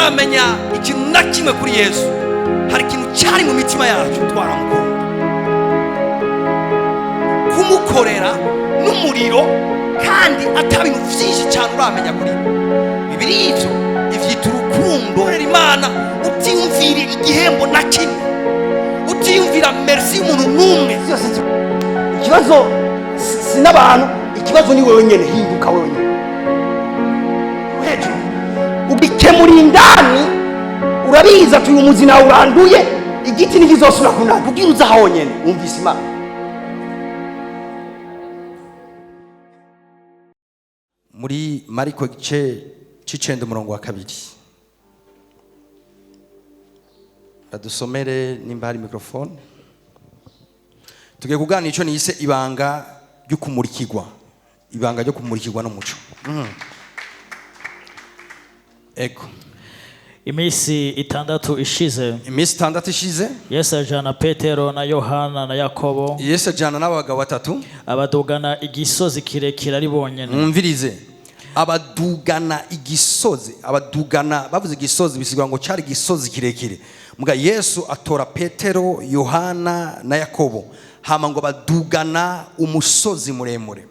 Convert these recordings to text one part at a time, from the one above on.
tutaramenya ikintu na kimwe kuri Yesu, hari ikintu cyari mu mitima yacu twaramukunda. Kumukorera n'umuriro kandi atabintu byinshi cyane uramenya kuri Bibiri ivyo ivyita urukundo. Imana utiyumvira igihembo na kimwe, utiyumvira merci y'umuntu n'umwe. Ikibazo sinabantu, ikibazo ni wewe nyene. Hinduka wewe nyene, ubikemura indani. Urabiza ati uyu muzi nawe uranduye, igiti ntikizosubira kunana. Ubwira uza aho nyene wumvise Imana. Muri Mariko gice c'icenda umurongo wa 2 adusomere nimba hari mikrofone. Tugiye kuganira ico nise ibanga ryo kumurikirwa, ibanga ryo kumurikirwa n'umuco. Ego Imisi itandatu ishize Yesu ajana Petero na Yohana na Yakobo, Yesu ajana n'abagabo batatu abadugana igisozi kirekire ari bonyene. Mwumvirize, abadugana igisozi. Abadugana bavuze igisozi bisigura ngo cyari igisozi kirekire. Muga Yesu atora Petero, Yohana na Yakobo, hama ngo badugana umusozi muremure.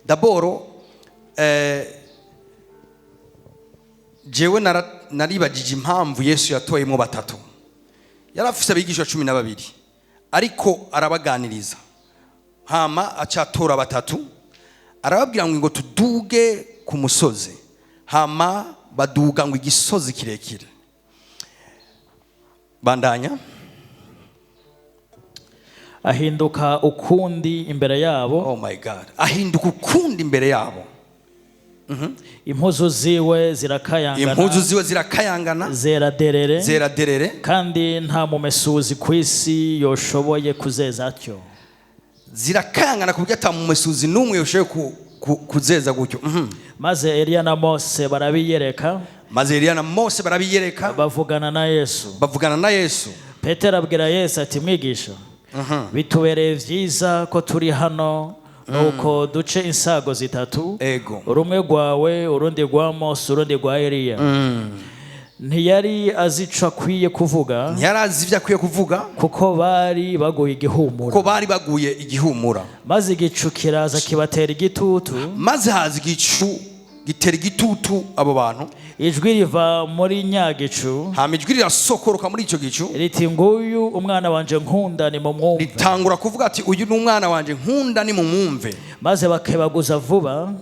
Daboro jewe naribagije impamvu Yesu yatoyemo batatu. Yarafise abigisha 12 ariko arabaganiriza, hama acatora batatu arababwira ngo tuduge ku musozi, hama baduga ngo igisozi kirekire. Bandanya. Ahinduka ukundi imbere yabo. Oh my God, ahinduka ukundi imbere yabo. Impuzu ziwe zirakayangana, zera derere, kandi nta mumesuzi kwisi yoshoboye kuzeza atyo. Zirakayangana kuburyo ata mumesuzi n'umwe yoshoboye kuzeza gutyo. Maze Eliya na Mose barabiyereka, bavugana na Yesu. Petero abwira Yesu ati, mwigisha, bitubereye vyiza ko turi hano, nuko duce insago zitatu, rumwe rwawe, urundi rwa Mose, urundi rwa Eliya. Ntiyari azi ico akwiye kuvuga, kuko bari baguye igihumura. Maze igicu kiraza kibatera igitutu, gitera igitutu abo bantu. Ijwi riva muri nyagicu, hama ijwi rirasokoroka muri ico gicu, riti nguyu umwana wanje nkunda ni mumwumve. Ritangura kuvuga ati uyu ni umwana wanje nkunda ni mumwumve. Maze bakebaguza vuba,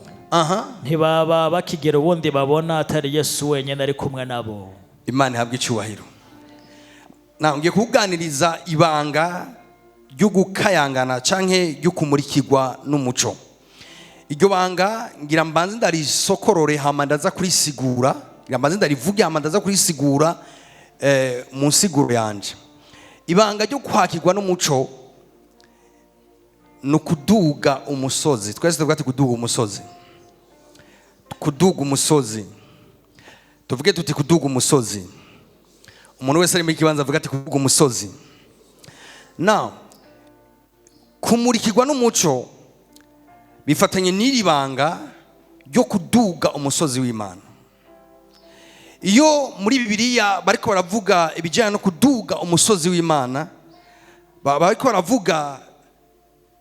ntibaba bakigera ubundi babona atari Yesu wenyene ari kumwe nabo. Imana ihabwe icyubahiro. Ngiye kuganiriza ibanga ryo gukayangana canke ryo kumurikirwa n'umuco. Iryo banga ngira mbanze ndarisokorore hama ndaza kurisigura, ngira mbanze ndarivuge hama ndaza kurisigura mu nsiguro yanje. Ibanga ryo kwakirwa n'umuco no kuduga umusozi. Twese tuvuga ati kuduga umusozi. Tuvuge tuti kuduga umusozi. Umuntu wese ari mu kibanza avuga ati kuduga umusozi. Now kumurikirwa n'umuco bifatanye n'iri banga ryo kuduga umusozi w'Imana. Iyo muri Bibiliya bariko baravuga ibijyanye no kuduga umusozi w'Imana, bariko baravuga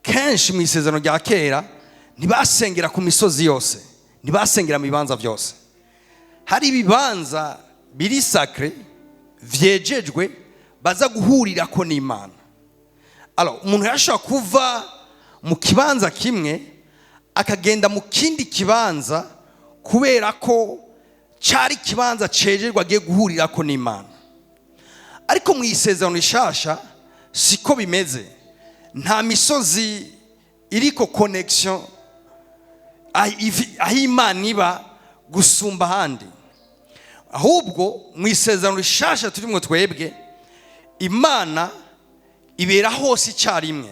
kenshi mu isezerano rya kera ntibasengera ku misozi yose, ntibasengera mu bibanza byose. Hari ibibanza biri sacre vyejejwe baza guhurira ko n'Imana. Alors umuntu yashaka kuva mu kibanza kimwe akagenda mu kindi kibanza kubera ko cyari kibanza cejerwa agiye guhurira ko n'Imana. Ariko mu isezerano rishasha siko bimeze. Nta misozi iriko connection aho Imana iba gusumba ahandi. Ahubwo mu isezerano rishasha turimo twebwe, Imana ibera hose icyarimwe,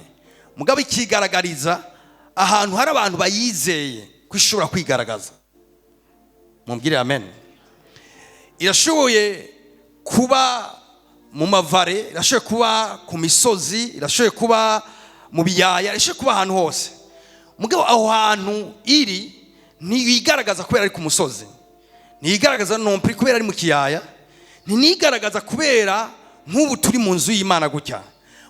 mugabo ikigaragariza ahantu hari abantu bayizeye kwishobora kwigaragaza. Mumbwire amen. Irashoboye kuba mu mavare, irashoboye kuba ku misozi, irashoboye kuba mu biyaya, irashoboye kuba ahantu hose. Mugabo aho hantu iri ntiyigaragaza kubera ari ku musozi, ntiyigaragaza non plus kubera ari mu kiyaya, ntinigaragaza kubera nk'ubu turi mu nzu y'Imana gutya,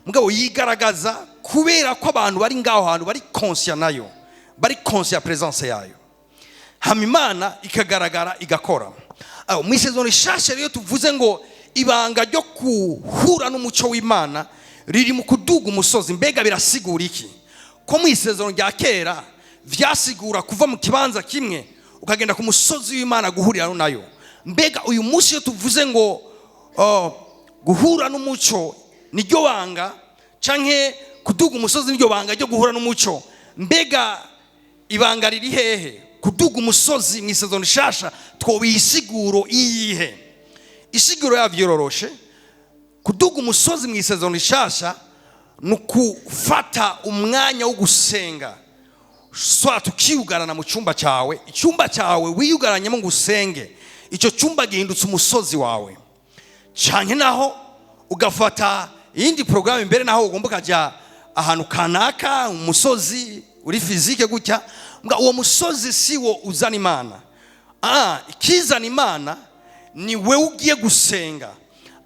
mugabo yigaragaza kubera ko abantu bari ngaho hantu bari conscient nayo, bari conscient ya presence yayo, hama Imana ikagaragara igakora. Mu isezerano rishasha rero tuvuze ngo ibanga ryo kuhura n'umuco w'Imana riri mu kuduga umusozi. Mbega birasigura iki? Ko mu isezerano rya kera vyasigura kuva mu kibanza kimwe ukagenda ku musozi w'Imana guhurira nayo. Mbega uyu munsi iyo tuvuze ngo guhura n'umuco niryo banga, canke kuduga umusozi niryo banga ryo guhura n'umuco, mbega ibanga riri hehe? Kuduga umusozi mu isezerano rishasha twobiha isiguro iyihe? Isiguro yavyororoshe. Kuduga umusozi mu isezerano rishasha nukufata umwanya wo gusenga, swat ukiyugarana mu cyumba cyawe, icyumba cyawe wiyugaranyemo ngo usenge, icyo cyumba gihindutse umusozi wawe. Canke naho ugafata iyindi programme imbere naho ugomba kujya ahantu kanaka, umusozi uri fizike gutya, mga uwo musozi siwo uzana Imana. Ikizana Imana ni we ugiye gusenga.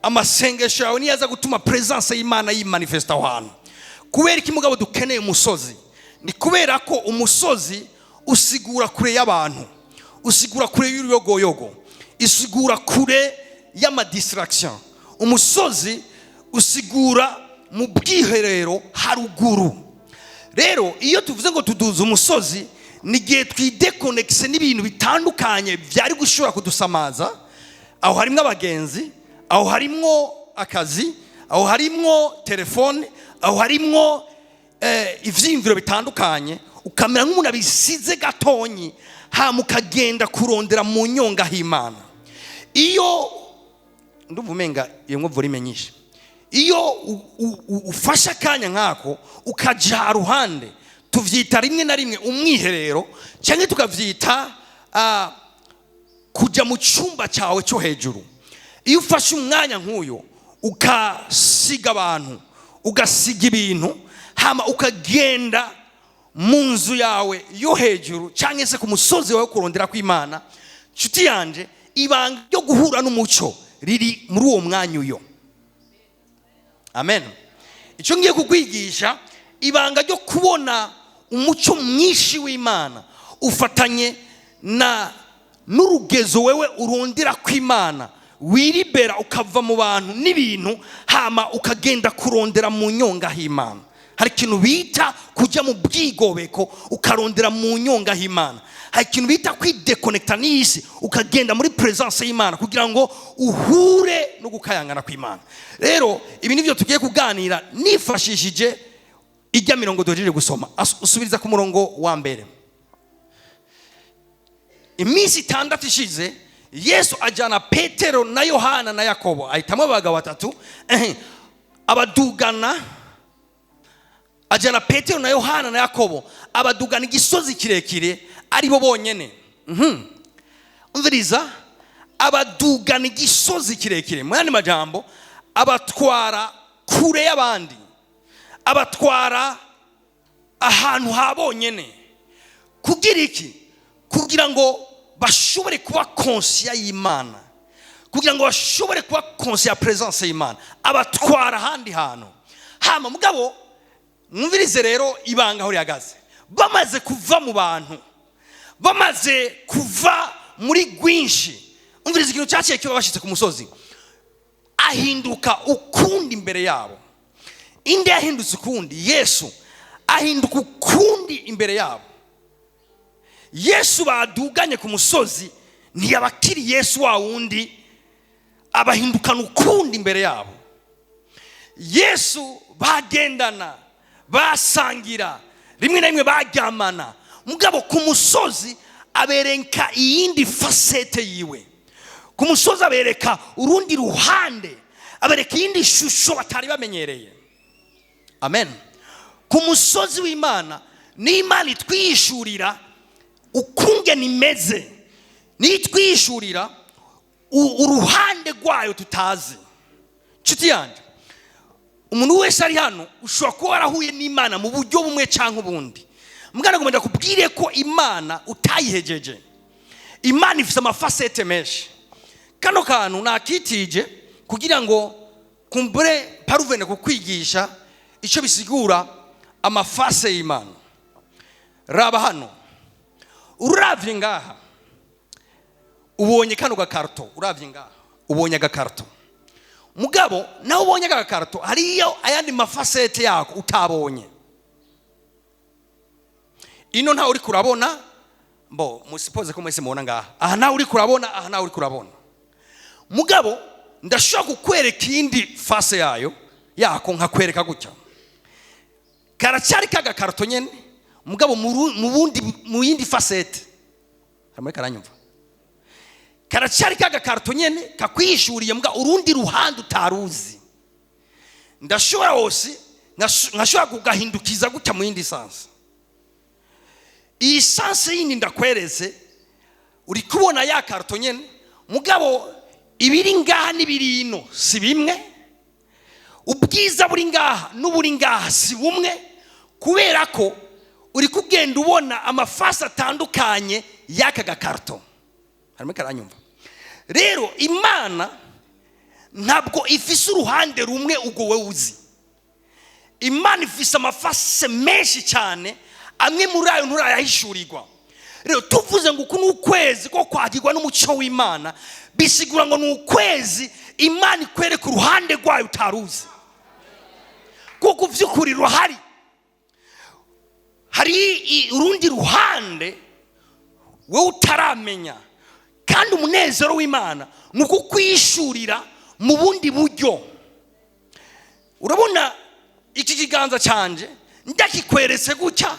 Amasengesho yawe ni yaza gutuma presence y'Imana yimanifesta ahantu. Kubera iki mugabo dukeneye umusozi? Ni kubera ko umusozi usigura kure y'abantu, usigura kure y'uruyogoyogo, isigura kure y'amadistraction. Umusozi usigura mu bwiherero haruguru. Rero iyo tuvuze ngo tuduza umusozi, ni gihe twidekonekise n'ibintu bitandukanye byari gushobora kudusamaza. Aho harimo abagenzi, aho harimo akazi, aho harimo telefone, aho harimo ivyimviro bitandukanye, ukamera nk'umuntu abisize gatonyi, hama ukagenda kurondera mu nyonga h'Imana. Iyo ndumva umenga iyo mwo volume nyinshi, iyo ufasha akanya nkako ukaja ruhande, tuvyita rimwe na rimwe umwiherero, cyangwa tukavyita kuja mu cyumba cyawe cyo hejuru. Iyo ufashe umwanya nk'uyo ukasiga abantu, ugasiga ibintu, hama ukagenda mu nzu yawe yo hejuru cyangwa se ku musozi wawe kurondera kw'Imana, nshuti yanje, ibanga ryo guhura n'umuco riri muri uwo mwanya uyo. Amen. Icyo ngiye kukwigisha, ibanga ryo kubona umuco mwinshi w'Imana ufatanye n'urugezo wewe urondera kw'Imana, wiribera ukava mu bantu n'ibintu, hama ukagenda kurondera mu nyonga h'Imana. Hari ikintu bita kujya mu bwigobeko ukarondera mu nyonga h'Imana. Hari ikintu bita kwidekonekta n'isi ukagenda muri presence y'Imana kugira ngo uhure no gukayangana kw'Imana. Rero ibi nivyo tugiye kuganira nifashishije ijya mirongo dojije gusoma. Usubiriza ku murongo wa mbere. Iminsi 6 ishize Yesu ajana Petero na Yohana na Yakobo, ahitamo abagabo 3, abadugana, ajana Petero na Yohana na Yakobo abadugana igisozi kirekire ari bo bonyene. Umviriza, abadugana igisozi kirekire, mu yandi majambo abatwara kure y'abandi, abatwara ahantu habonyene. Kugira iki? Kugira ngo bashobore kuba conscient y'Imana, kugira ngo bashobore kuba conscient ya presence y'Imana, abatwara handi hantu. Hama mugabo mwumvirize rero ibanga aho rihagaze. Bamaze kuva mu bantu, bamaze kuva muri gwinshi, umvirize ikintu cyaciye kiba bashitse ku musozi, ahinduka ukundi imbere yabo. Inde yahindutse ukundi? Yesu ahinduka ukundi imbere yabo. Yesu baduganye ku musozi ntiyabakiri Yesu wa wundi, abahindukana ukundi imbere yabo. Yesu bagendana, basangira, rimwe na rimwe baryamana, mugabo ku musozi abereka iyindi facette yiwe. Ku musozi abereka urundi ruhande, abereka iyindi shusho batari bamenyereye. Amen. Ku musozi w'Imana ni Imana itwishurira ukunge nimeze, ni twishurira uruhande rwayo tutazi. Nshuti yanje, umuntu wese ari hano ushobora kuba warahuye n'Imana mu buryo bumwe cyangwa ubundi. Mugana gomenda kubwire ko Imana utayihejeje. Imana ifite amafacette menshi, kano kantu nakitije kugira ngo kumbure paruvene kukwigisha icyo bisigura amafase y'Imana. Raba hano, uravye ngaha ubonye kano gakarto, uravye ngaha ubonye agakarto. Mugabo nawe ubonye agakarto hariyo ayandi mafasete yako utabonye. Ino nta uri kurabona, musipoze ko mwese mubona ngaha. Aha nta uri kurabona, aha nta uri kurabona. Mugabo ndashaka kukwereka indi fase yako nkakwereka gutya. Karacyari kagakarto nyene, mugabo mu yindi fasete. Hamwe karanyumva. Karacyari kagakarto nyene kakwishuriye mbwa urundi ruhande utaruzi. Ndashobora hose nkashobora kugahindukiza gutya mu yindi sanse. Iyi sanse yindi ndakwereze uri kubona ya karto nyene, mugabo ibiri ngaha n'ibiri ino si bimwe. Ubwiza buri ngaha n'uburi ngaha si bumwe, kubera ko uri kugenda ubona amafasi atandukanye y'aka gakarto. Harimo karanyumva. Rero Imana ntabwo ifise uruhande rumwe ubwo we uzi. Imana ifise amafasi menshi cyane, amwe muri ayo nturayahishurirwa. Rero tuvuze ngo uku n'ukwezi ko kwagirwa n'umucyo w'Imana, bisigura ngo n'ukwezi Imana ikwereka uruhande rwayo utaruzi. Kuko vy'ukuri ruhari. Hari urundi ruhande we utaramenya, kandi umunezero w'Imana nuko kwishurira mu bundi buryo. Urabona iki kiganza canje ndakikweretse gutya,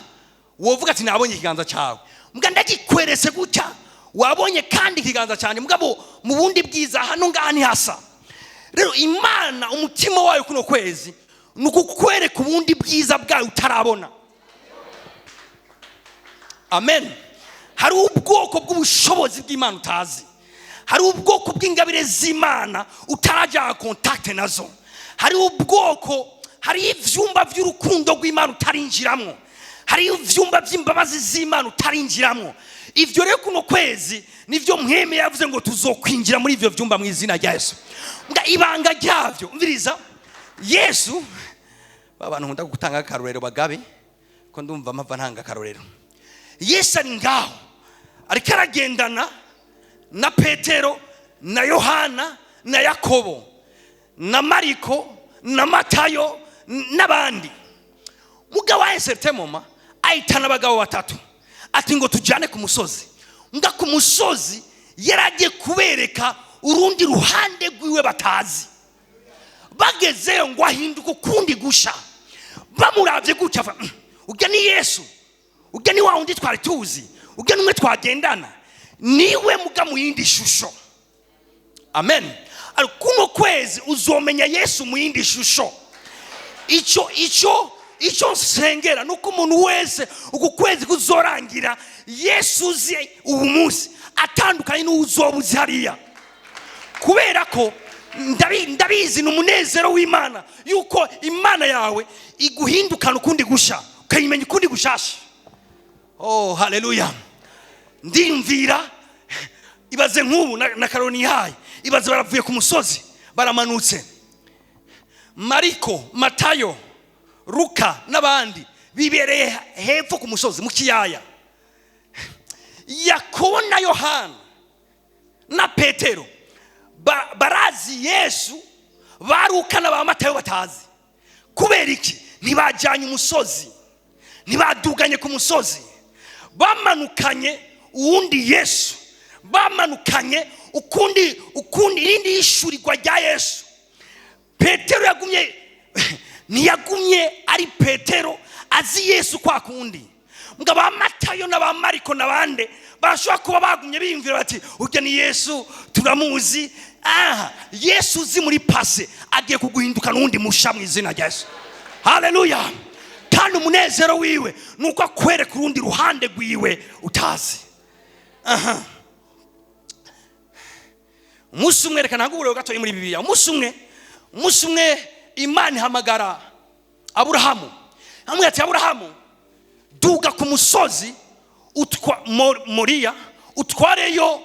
wovuga ati nabonye ikiganza cyawe. Mbwa ndakikweretse gutya, wabonye kandi ikiganza cyane, mugabo mu bundi bwiza hano ngaha ni hasa. Rero Imana umutima wayo kuno kwezi nuko kukwereka ubundi bwiza bwayo utarabona. Amen. Hari ubwoko bw'ubushobozi bw'Imana utazi. Hari ubwoko bw'ingabire z'Imana utarajya contact nazo. Hari ubwoko, hari ivyumba by'urukundo rw'Imana utarinjiramo. Hari ivyumba by'imbabazi z'Imana utarinjiramo. Ivyo rero kuno kwezi nivyo Mweme yavuze ngo tuzokwinjira muri ivyo vyumba mu izina rya Yesu. Nga ibanga ryavyo umviriza, Yesu babantu nkunda gutanga akarorero bagabe ko ndumva mpava ntanga akarorero. Yesu ari ngaho ariko aragendana na Petero na Yohana na Yakobo na Mariko na Matayo n'abandi. Mugabo wa certain moment aitana abagabo batatu ati ngo tujane ku musozi. Nga ku musozi yaragiye kubereka urundi ruhande rwiwe batazi. Bagezeyo ngo ahinduka ukundi gusha. Bamuravye gutya ujya ni Yesu, ujya ni wa undi twari tuzi, ujya numwe twagendana, niwe muga mu yindi shusho. Amen. Kuno kwezi uzomenya Yesu mu yindi shusho. Ico nsengera nuko umuntu wese uku kwezi kuzorangira Yesu uzi ubu munsi atandukanye n'uzobuzi hariya. Kubera ko ndabizi n'umunezero w'Imana yuko Imana yawe iguhindukana ukundi gusha, ukayimenya ukundi gushasha. Oh haleluya. Ndimvira ibaze nk'ubu na Karoni hayi, ibaze baravuye ku musozi baramanutse. Mariko, Matayo, Luka n'abandi bibereye hepfo ku musozi mu kiyaya. Yakobo na Yohana na Petero barazi Yesu, baruka na ba Matayo batazi. Kubera iki? Ntibajyanye umusozi, ntibaduganye ku musozi, bamanukanye uwundi Yesu, bamanukanye ukundi irindi yishurirwa rya Yesu. Petero ntiyagumye ari Petero azi Yesu kwa kundi. Mga ba Matayo na ba Mariko n'abande barashobora kuba bagumye biyumvira bati ujya ni Yesu turamuzi. Yesu uzi muri pase agiye kuguhinduka n'undi musha mu izina rya Yesu. Haleluya. Kandi umunezero wiwe nuko akwereka urundi ruhande rwiwe utazi. Umunsi umwe reka nagubure gatoyi muri Bibiliya. Umunsi umwe Imana ihamagara Aburahamu. Hamwe ati Aburahamu duga ku musozi Moriya utwareyo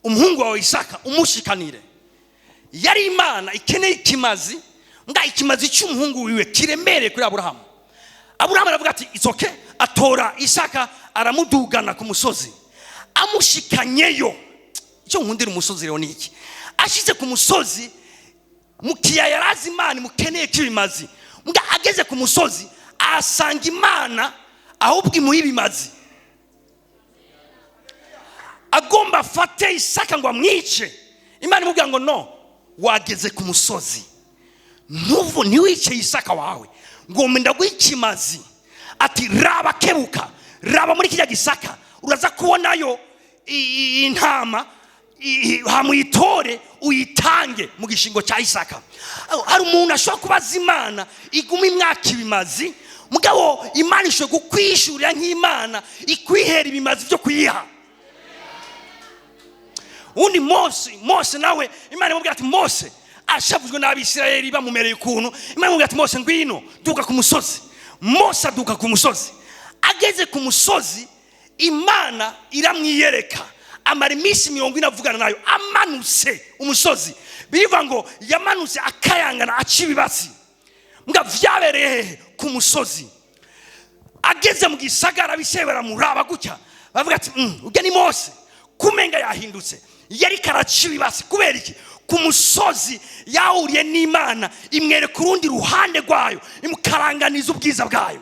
umuhungu wawe Isaka umushikanire. Yari Imana ikeneye ikimazi, nga ikimazi cy'umuhungu wiwe kiremere kuri Aburahamu. Aburahamu aravuga ati it's okay, atora Isaka aramudugana ku musozi, amushikanyeyo. Icyo nkundira umusozi rero ni iki? Ashize ku musozi mukiya yarazi Imana mukeneye kibimazi, nga ageze ku musozi asanga Imana ahubwo imuha ibimazi. Agomba afate Isaka ngo amwice. Imana imubwira ngo no, wageze ku musozi, nuvu niwice Isaka wawe, ngomba ndaguha ikimazi. Ati raba kebuka, raba muri kijya gisaka, uraza kubonayo intama, hamuyitore uyitange mu gishingo cya Isaka. Hari umuntu ashobora kubaza Imana iguma imwaka ibimazi, mugabo Imana ishobora kukwishurira nk'Imana ikwihera ibimazi byo kuyiha. Undi Mose nawe Imana imubwira ati Mose ashavuzwe n'Abisirayeli bamumereye ukuntu, Imana imubwira ati Mose ngwino duka ku musozi. Mose aduka ku musozi, ageze ku musozi Imana iramwiyereka, amara iminsi 40 avugana nayo. Amanutse umusozi bivuga ngo yamanutse akayangana acibibasi, mbwa vyabereye ku musozi. Ageze mu gisagara bisebera muraba gutya, bavuga ati ujya ni Mose, kumenga yahindutse. Yari karacibibasi kubera iki? Ku musozi yahuriye n'Imana imwere ku rundi ruhande rwayo, imukaranganiza ubwiza bwayo.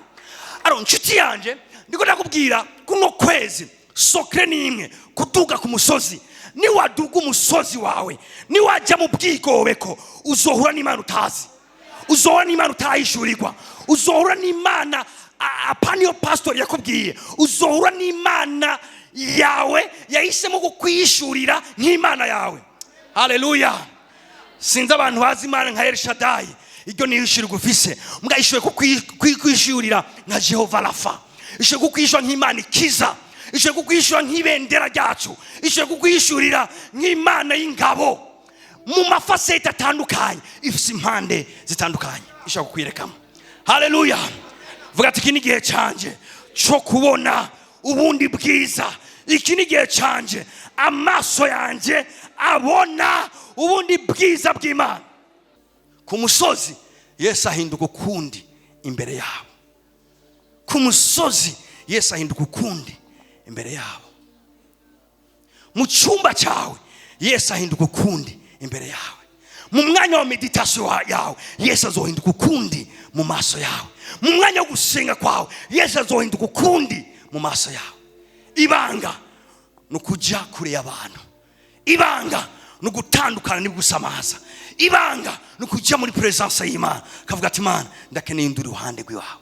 Nshuti yanje ndiko nakubwira kuno kwezi sokre nimwe kuduga ku musozi. Ni waduga umusozi wawe, ni wajya mu bwigobeko, uzohura n'Imana utazi, uzohura n'Imana utahishurirwa, uzohura n'Imana apaniyo pastor yakubwiye, uzohura n'Imana yawe yahisemo kukwishurira nk'Imana yawe. Haleluya. Sinzi abantu bazi Imana nka El Shaddai, iryo ni ishuri ufise, mbwa ishoye kukwishurira nka Jehova Rafa, ishoye kukwishura nk'Imana ikiza, ishoye kukwishura nk'ibendera ryacu, ishoye kukwishurira nk'Imana y'ingabo. Mu mafasete atandukanye, ifise impande zitandukanye, ishoye kukwirekamo. Haleluya. Vuga ati iki ni igihe canje cyo kubona ubundi bwiza, iki ni igihe canje amaso yanje abona ubundi bwiza bw'Imana. Ku musozi Yesu ahinduka ukundi imbere yabo. Ku musozi Yesu ahinduka ukundi imbere yabo. Mu cyumba cyawe Yesu ahinduka ukundi imbere yawe. Mu mwanya wa meditation yawe Yesu azohinduka ukundi mu maso yawe. Mu mwanya wo gusenga kwawe Yesu azohinduka ukundi mu maso yawe. Ibanga nukujya kure y'abantu, ibanga nugutandukana n'ibigusamaza, ibanga nukujya muri presence y'Imana kavuga ati Imana ndakeneye induri ruhande rw'iwawe.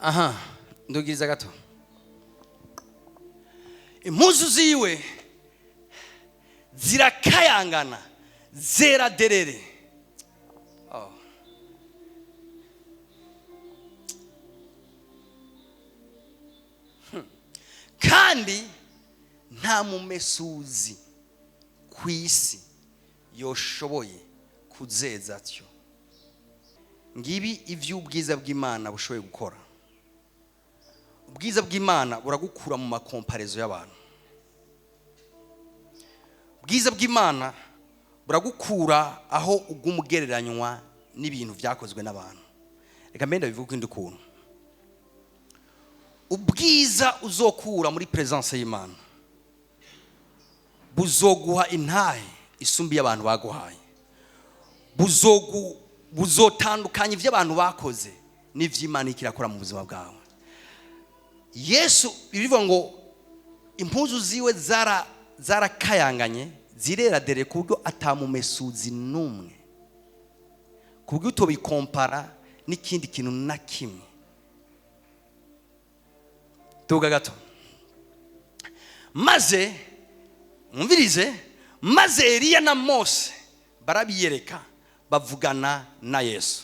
Aha, ndugiriza gato. Impuzu ziwe zirakayangana, zera derere. Kandi nta mumesuzi ku isi yoshoboye kuzeza atyo. Ngibi ivy'ubwiza bw'Imana bushoboye gukora. Ubwiza bw'Imana buragukura mu makomparezo y'abantu. Ubwiza bw'Imana buragukura aho ugumugereranywa n'ibintu byakozwe n'abantu. Reka mbenda bivuga indi kuntu. Ubwiza uzokura muri presence y'Imana buzoguha intahe isumbi y'abantu baguhaye, buzotandukanya ivyo abantu bakoze n'ivy'Imana ikirakora mu buzima bwawe. Yesu bivuga ngo impuzu ziwe zarakayanganye, zirera dere kubwo atamumesuzi numwe, kubwo utobikompara n'ikindi kintu na kimwe. Tuga gato. Maze umvirize, maze Eliya na Mose barabiyereka bavugana na Yesu.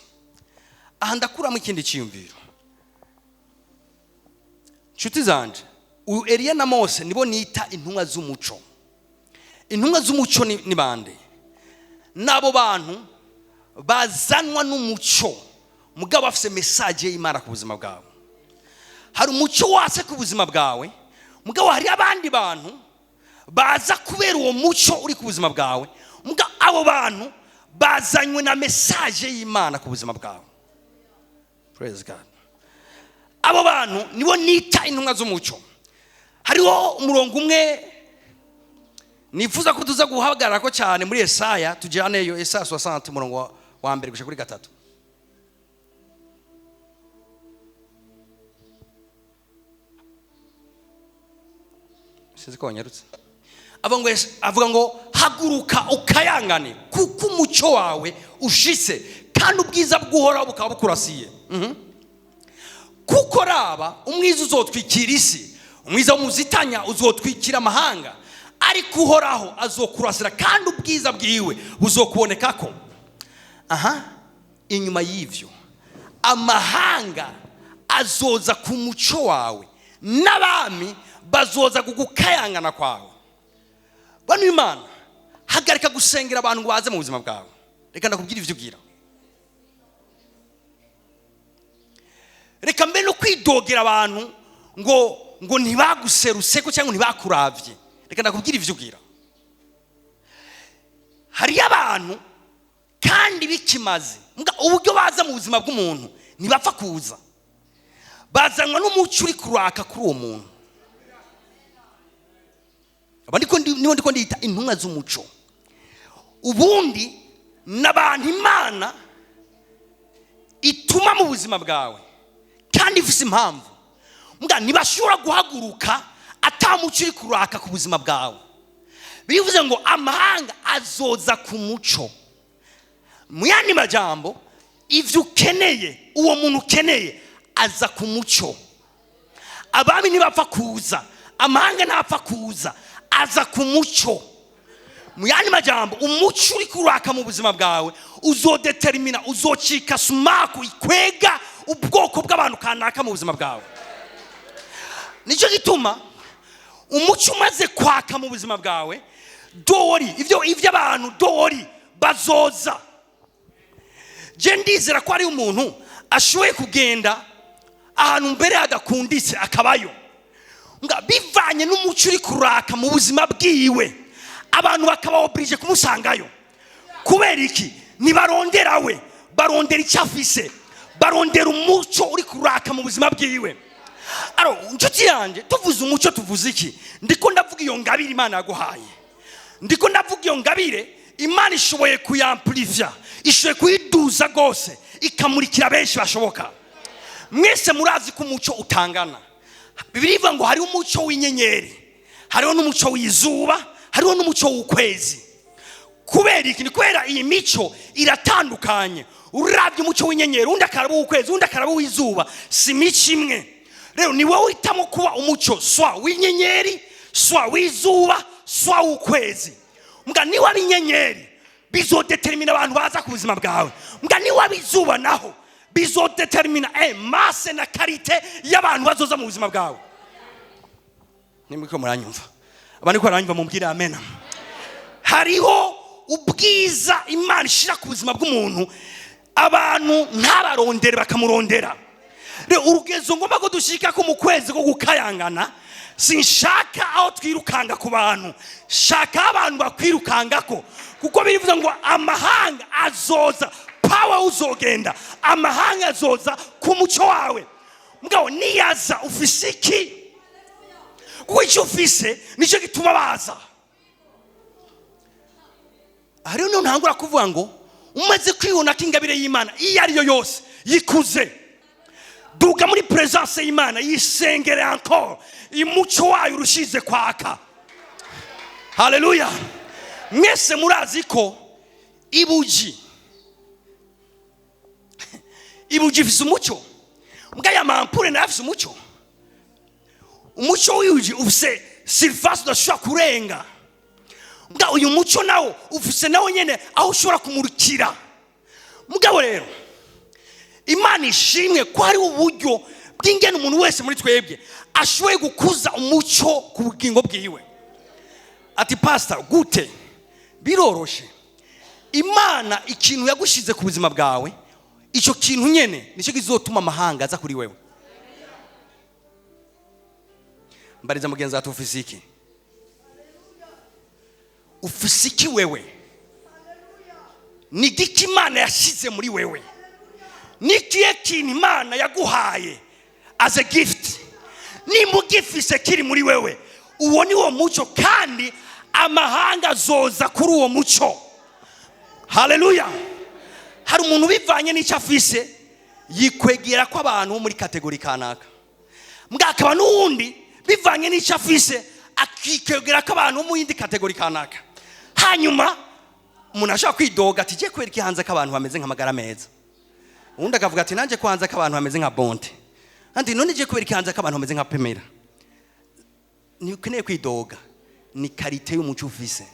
Aha ndakuramo ikindi cyiyumviro. Nshuti zanje, Eliya na Mose nibo nita intumwa z'umuco. Intumwa z'umuco ni bande? Nabo bantu bazanwa n'umuco, mugabo afise message y'Imana ku buzima bwawe. Hari umuco wase ku buzima bwawe, mugabo hari abandi bantu baza kubera uwo muco uri ku buzima bwawe. Muga abo bantu bazanywe na message y'Imana ku buzima bwawe. Praise God. Abo bantu nibo nita intumwa z'umuco. Hariho umurongo umwe nifuza ko tuza guhagarara ko cyane muri Yesaya, tujaneyo Yesaya 60 umurongo wa mbere gushika kuri 3. Siziko nyarutse. Avuga ngo haguruka ukayangane kuko umuco wawe ushise kandi ubwiza bw'uhoraho bukaba bukurasiye. Kuko raba umwiza uzotwikira isi, umwiza w'umuzitanya uzotwikira amahanga, ariko uhoraho azokurasira kandi ubwiza bwiwe buzokubonekako. Inyuma y'ivyo amahanga azoza ku muco wawe, n'abami bazoza kugukayangana kwawe. Bano Imana, hagarika gusengera abantu ngo baze mu buzima bwawe. Reka ndakubwira ivyo ugira. Reka mbe no kwidogera abantu ngo ntibaguseruse ko cyangwa ntibakuravye. Reka ndakubwira ivyo ugira. Hari abantu kandi bikimaze uburyo baza mu buzima bw'umuntu ntibapfa kuza, bazanwa n'umuco uri kuraka kuri uwo muntu. Niho ndiko ndita intumwa z'umuco. Ubundi n'abantu Imana ituma mu buzima bwawe kandi ifise impamvu. Mbwa ntibashobora guhaguruka atamuco uri kuraka ku buzima bwawe. Bivuze ngo amahanga azoza ku muco. Mu yandi majambo, ivyo ukeneye, uwo muntu ukeneye aza ku muco. Abami ntibapfa kuza, amahanga ntapfa kuza, aza ku muco. Mu yandi majambo, umuco uri kuraka mu buzima bwawe uzodetermina, uzocika sumaku ikwega ubwoko bw'abantu kanaka mu buzima bwawe. Nico gituma umuco umaze kwaka mu buzima bwawe, dori ivyo abantu dori bazoza. Je ndizera ko ari umuntu ashoboye kugenda ahantu mbere hadakunditse akabayo. Nga bivanye n'umuco uri kuraka mu buzima bwiwe, abantu bakaba oblige kumusangayo. Kubera iki? Nibarondera we, barondera icyafise, barondera umuco uri kuraka mu buzima bwiwe. Aro ncuti yanje, tuvuze umuco tuvuze iki? Ndiko ndavuga iyo ngabire Imana yaguhaye. Ndiko ndavuga iyo ngabire Imana ishoboye kuyamplifya, ishoboye kuyiduza gose, ikamurikira benshi bashoboka. Mwese murazi ko umuco utangana. Bibiliya ivuga ngo hari umuco w'inyenyeri, hariho n'umuco w'izuba, hariho n'umuco w'ukwezi. Kubera iki? Ni kubera iyi mico iratandukanye. Uravye umuco w'inyenyeri, undi akaraba w'ukwezi, undi akaraba w'izuba, si mico imwe. Rero ni wowe uhitamo kuba umuco swa w'inyenyeri, swa w'izuba, swa w'ukwezi. Mbwa niba ari inyenyeri bizodetermina abantu baza ku buzima bwawe. Mbwa niba ari izuba naho bizodetermina masse na karite y'abantu bazoza mu buzima bwawe. Nimwiko muranyumva? Abandi ko baranyumva mumbwire amen. Hariho ubwiza Imana ishira ku buzima bw'umuntu, abantu ntabarondere bakamurondera. Rero urugezo ngomba ko dushika ko mu kwezi ko gukayangana, sinshaka aho twirukanga ku bantu, shaka abantu bakwirukangako. Kuko birivuze ngo amahanga azoza, power uzogenda, amahanga azoza ku muco wawe. Mugabo niyaza ufise iki? Kuko icyo ufise nicyo gituma baza. Hariho no ntangura kuvuga ngo umaze kwibona ko ingabire y'Imana iyo ari yo yose yikuze, duga muri presence y'Imana, yisengere encore, imuco wayo urushize kwaka. Haleluya. Mwese murazi ko ibuji ifise umuco. Mbwa ya mampure na afise umuco. Umuco w'uji ufise surface udashobora kurenga. Mbwa uyu muco nawo ufise nawo nyene aho ushobora kumurikira. Mugabo rero Imana ishimwe ko hari uburyo bw'ingene umuntu wese muri twebwe ashoboye gukuza umuco ku bugingo bwiwe. Ati pastor gute? Biroroshe. Imana ikintu yagushize ku buzima bwawe, ico kintu nyene nico gizotuma amahanga aza kuri wewe. Mbariza mugenzi ati ufise iki? ufise iki wewe? Ni giki Imana yashize muri wewe? Ni kiye kintu Imana yaguhaye as a gift? Ni mugifise kiri muri wewe, uwo ni wo muco, kandi amahanga azoza kuri uwo muco. Haleluya. Hari umuntu bivanye n'icyo afise yikwegera ko abantu muri kategori kanaka, mbwakaba n'uwundi bivanye n'icyo afise akikwegera ko abantu mu yindi kategori kanaka. Hanyuma umuntu ashaka kwidoga ati je kwereka ihanze k'abantu bameze nk'amagara meza, uwundi akavuga ati nanje kwanza k'abantu bameze nka bonte, andi none je kwereka ihanze k'abantu bameze nka pemera. Ni ukeneye kwidoga, ni karite y'umuco ufise.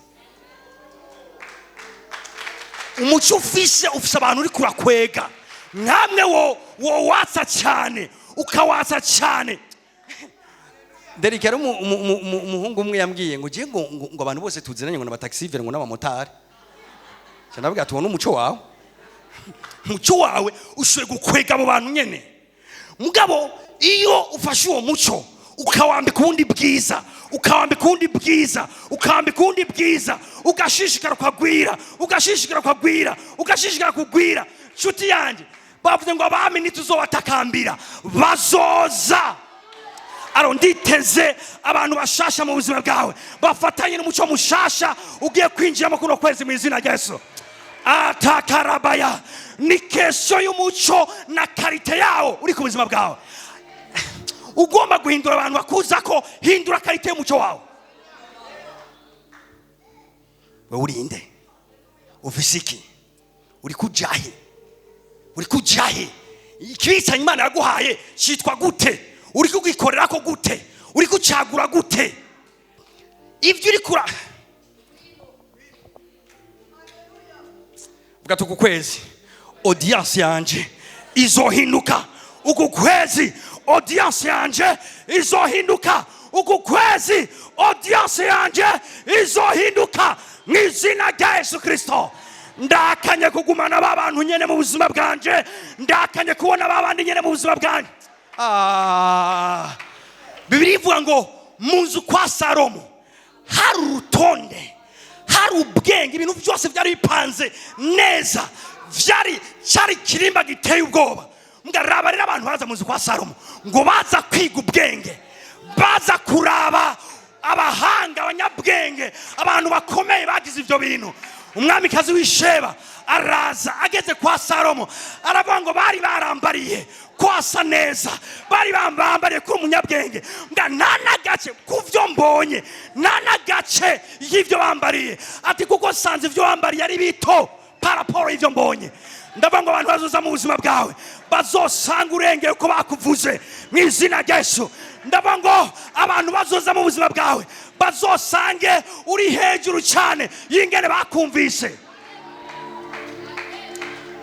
Umuco ufise abantu uri kurakwega, nkamwe wo watsa cyane ukawatsa cyane. Derikera umuhungu umwe yambwiye ngo je ngo abantu bose tuziranye ngo n'abataxivere ngo n'abamotari. Cyanavuga ati wona umuco wawe, umuco wawe ushoye gukwega abo bantu nyene. Mugabo iyo ufashe uwo muco ukawambika ubundi bwiza, ukawambika ubundi bwiza, ukawambika ubundi bwiza, ugashishikara kwagwira, ugashishikara kwagwira, ugashishikara kugwira. Nshuti yanjye, bavuze ngo abami ntituzobatakambira, bazoza. Nditeze abantu bashasha mu buzima bwawe bafatanye n'umuco mushasha ugiye kwinjira mu kuno kwezi mu izina rya Yesu. Atakarabaya ni kesho y'umuco na karite yawo uri ku buzima bwawe. Ugomba guhindura abantu bakuza ko hindura karite y'umuco wawe. Wewe urinde, ufisiki, uri kujahe, uri kujahe. Ikibitsa Imana yaguhaye cyitwa gute? Uri kugikorera ko gute? Uri kucagura gute? Ivyo uri kura bwato ku kwezi audience yanje izohinduka. Uku kwezi audience yanje izohinduka. Uku kwezi audience yanje izohinduka mu izina rya Yesu Kristo. Ndakanye kugumana babantu nyene mu buzima bwanje, ndakanye kubona babandi nyene mu buzima bwanje. Bibiri ivuga ngo mu nzu kwa Salomo hari urutonde, hari ubwenge, ibintu byose byari bipanze neza, cyari kirimba giteye ubwoba. Mugaraba rero abantu baza mu nzu kwa Salomo ngo baza kwiga ubwenge, baza kuraba abahanga, abanyabwenge, abantu bakomeye bagize ibyo bintu. Umwamikazi w'Isheba araza ageze kwa Salomo, aravuga ngo bari barambariye kwasa neza, bari bambariye ko umunyabwenge. Nana gace kuvyo mbonye, nana gace y'ivyo bambariye, ati kuko sanze ivyo bambariye ari bito paraporo y'ivyo mbonye. Ndavuga ngo abantu bazoza mu buzima bwawe bazosanga urengeye ko bakuvuze mu izina rya Yesu. Ndavuga ngo abantu bazoza mu buzima bwawe bazosange uri hejuru cyane y'ingene bakumvise.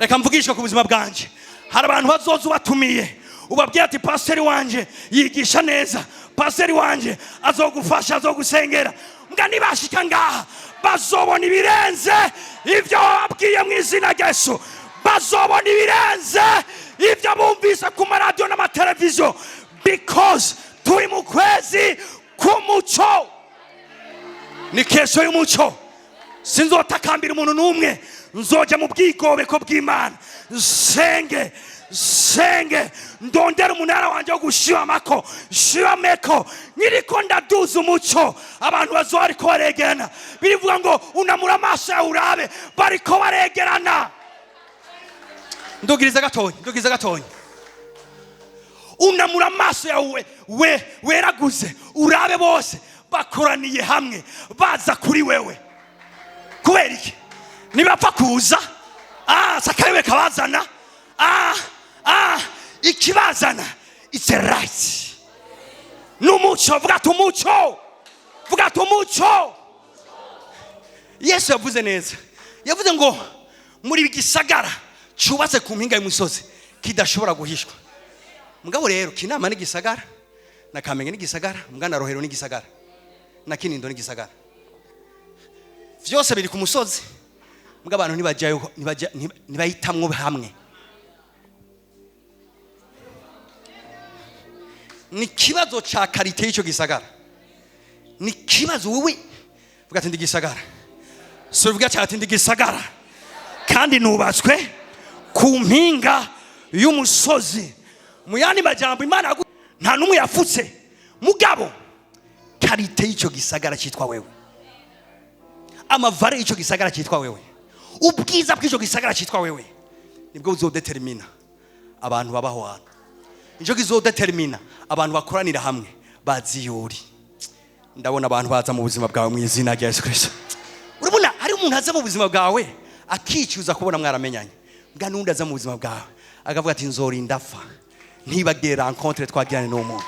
Reka mvugisha ku buzima bwanje. Hari abantu bazoza ubatumiye, ubabwira ati pasiteri wanje yigisha neza, pasiteri wanje azogufasha, azogusengera. Mbwa nibashika ngaha bazobona ibirenze ivyo wababwiye mu izina rya Yesu. Bazobona ibirenze ivyo bumvise ku maradiyo n'amateleviziyo, because turi mu kwezi k'umuco. Ni kesho y'umuco. Sinzotakambira umuntu n'umwe, nzoja mu bwigobeko bw'Imana, senge ndondera umunara wanje wo gushibamako, shibameko niriko ndaduza umuco. Abantu bazo bariko baregerana, birivuga ngo unamura amaso yawe urabe, bariko baregerana. Ndugiriza gatonya. Unamura amaso yawe weraguze urabe bose bakoraniye hamwe baza kuri wewe. Kubera iki? Nibapfa kuza sakawe kabazana, ikibazana it's a right. N'umuco, vuga tumuco. Yesu yavuze neza, yavuze ngo muri gisagara cyubatse ku mpinga y'umusozi kidashobora guhishwa. Mugabo rero Kinama ni gisagara, na Kamenge ni gisagara, Mugana Rohero ni gisagara, na Kinindo ni gisagara. Vyose biri ku musozi. Mugabo abantu nibayitamwo hamwe. Ni kibazo cha karite y'icyo gisagara. Ni kibazo wewe vuga ati ndi gisagara, Subivuga cyati ndi gisagara kandi nubatswe ku mpinga y'umusozi. Mu yandi majambo Imana nta numwe yafutse mugabo karite y'icyo gisagara cyitwa wewe, amavare y'icyo gisagara cyitwa wewe, ubwiza bw'icyo gisagara cyitwa wewe nibwo buzodetermina abantu babaho hano. Icyo kizodetermina abantu bakoranira hamwe baziyuri. Ndabona abantu baza mu buzima bwawe mu izina rya Yesu Kristo. Urabona hari umuntu aza mu buzima bwawe akicuza kubona mwaramenyanye, mbwa nundi aza mu buzima bwawe akavuga ati nzorinda fa ntibagere rencontre twagirane n'umuntu.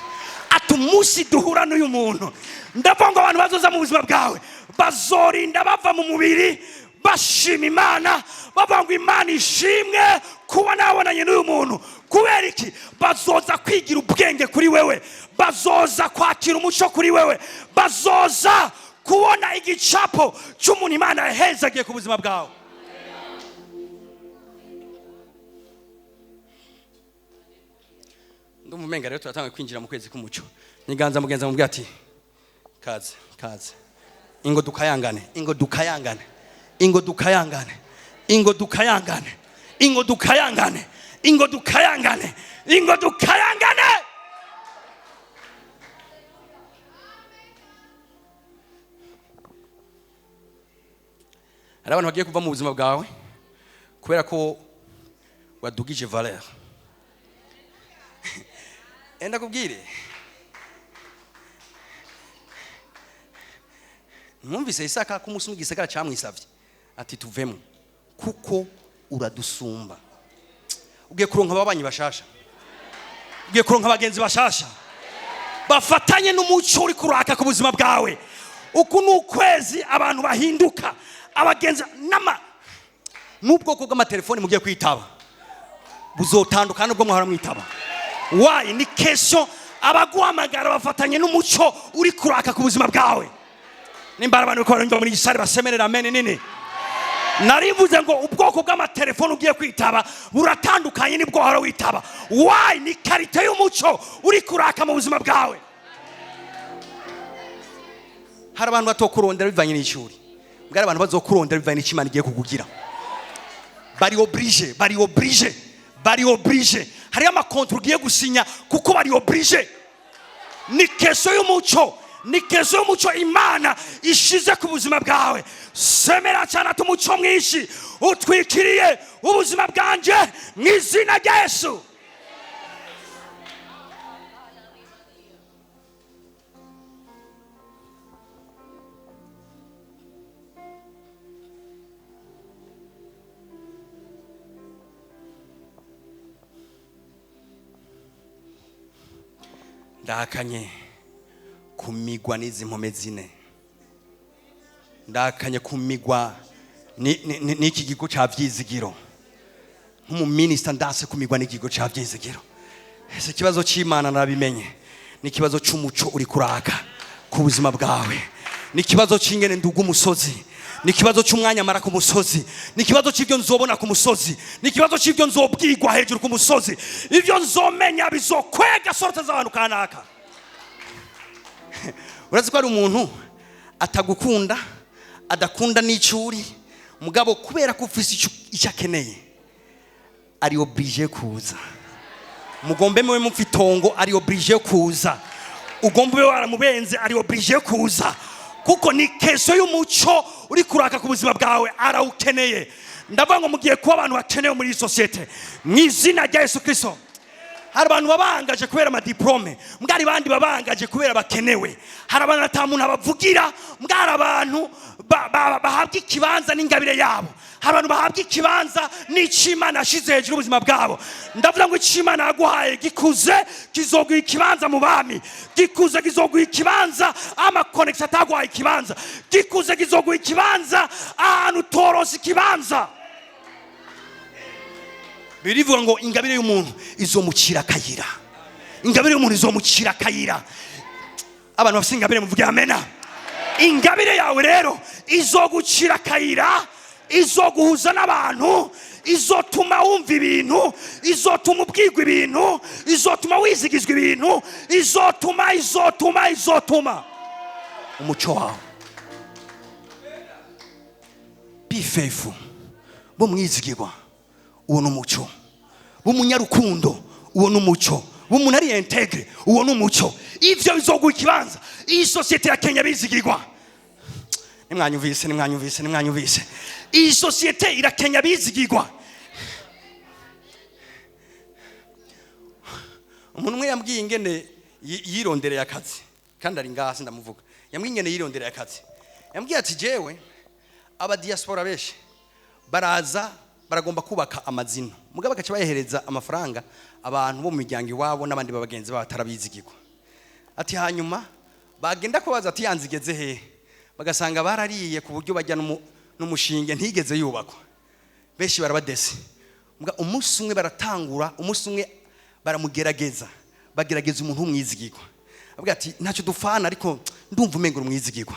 Atumusi duhura n'uyu muntu ndavuga abantu bazoza mu buzima bwawe bazorinda bava mu mubiri bashima Imana, bavuga ngo Imana ishimwe kuba nabonanye n'uyu muntu. Kubera iki? Bazoza kwigira ubwenge kuri wewe, bazoza kwakira umuco kuri wewe, bazoza kubona igicapo cy'umuntu Imana yahezagiye ku buzima bwawe. Ndumumenga rero turatanga kwinjira mu kwezi k'umuco. Niganza mugenza mubwira ati kaze kaze, ingo dukayangane, ingo dukayangane, ingo dukayangane, ingo dukayangane, ingo dukayangane, ingo dukayangane, ingo dukayangane. Hari abantu bagiye kuva mu buzima bwawe kubera ko wadugije valeur. Enda kubwire mwumvise Isaka ko umunsi w'igisagara cyamwisavye ati tuvemo kuko uradusumba. Ugiye kuronka ababanyi bashasha, ugiye kuronka abagenzi bashasha bafatanye n'umuco uri kuraka ku buzima bwawe. Uku ni ukwezi abantu bahinduka abagenzi n'ubwoko bw'amatelefoni mugiye kwitaba buzotandukana ubwo muhora mwitaba. Why? Ni kesho abaguhamagara bafatanye n'umuco uri kuraka ku buzima bwawe. Nimbara abantu ko barumva muri gisare basemerera amen nini. Narivuze ngo ubwoko bw'amatelefoni ugiye kwitaba buratandukanye nibwo hora witaba. Why? Ni karite y'umuco uri kuraka mu buzima bwawe. Hari abantu batokurondera bivanye n'ishuri, mbwa abantu bazokurondera bivanye n'ikimana igiye kukugira. Bari oblige hari amakontra ugiye gusinya kuko bari oblige. Ni keso y'umuco Imana ishize ku buzima bwawe. Semera cyane tumuco mwishi utwikiriye ubuzima bwanje mu izina rya Yesu. Ndakanye kumigwa n'izi mpome zine, ndakanye kumigwa n'iki gigo cya vyizigiro. Nk'umuminister ndase kumigwa n'ikigo cya vyizigiro. Ese kibazo cy'Imana narabimenye, ni kibazo cy'umuco uri kuraka ku buzima bwawe, ni kibazo cy'ingene nduga umusozi, ni kibazo cy'umwanya mara ku musozi, ni kibazo cy'ibyo nzobona ku musozi, ni kibazo cy'ibyo nzobwirwa hejuru ku musozi, ibyo nzomenya bizokwega sorte z'abantu kanaka. Urazi ko ari umuntu atagukunda adakunda n'icuri mugabo kubera ko ufise icyo akeneye ari oblige kuza. Mugombe mwe mumfitongo ari oblige kuza, ugombe waramubenze ari oblige kuza, kuko ni keso y'umuco uri kuraka ku buzima bwawe arawukeneye. Ndavuga ngo mugiye kuba abantu bakeneye muri societe mu izina rya Yesu Kristo. Hari abantu babangaje kubera amadiplome, mbwari bandi babangaje kubera bakenewe. Hari abantu atamuntu abavugira, mbwari abantu bahabwa ikibanza n'ingabire yabo. Hari abantu bahabwa ikibanza n'Imana ashize hejuru ubuzima bwabo. Ndavuga ngo Imana yaguhaye gikuze kizoguha ikibanza mu bami, gikuze kizoguha ikibanza amakonex ataguhaye ikibanza, gikuze kizoguha ikibanza ahantu torose ikibanza. Birivuga ngo ingabire y'umuntu izomucira kayira, ingabire y'umuntu izomucira kayira. Abantu bafite ingabire muvuge amena. Ingabire yawe rero izogucira kayira, izoguhuza n'abantu, izotuma wumva ibintu, izotuma ubwirwa ibintu, izotuma wizigizwa ibintu, izotuma umuco wawe. be faithful, b'umwizigirwa, uwo n'umuco, b'umunyarukundo, uwo n'umuco, b'umuntu ari integre, uwo n'umuco. Ivyo bizoguha ikibanza iyi societe ya Kenya bizigirwa. Nimwanyumvise. Iyi societe ira Kenya bizigirwa. Umuntu umwe yambwiye ingene yirondereye akazi, kandi ari ngaha sindamuvuga. Yambwiye ingene yirondereye akazi. Yambwiye ati jewe aba diaspora benshi baraza baragomba kubaka amazino, mugabo bakaca bayehereza amafaranga abantu bo mu miryango iwabo n'abandi babagenzi babo batarabizigirwa. Ati hanyuma bagenda kubaza ati yanzigeze he, bagasanga barariye ku buryo bajya n'umushinge ntigeze yubakwa. Benshi barabadese, muga umunsi umwe baratangura, umunsi umwe baramugerageza, bagerageza umuntu umwizigirwa. Avuga ati ntacyo dufana ariko ndumva umengo umwizigirwa,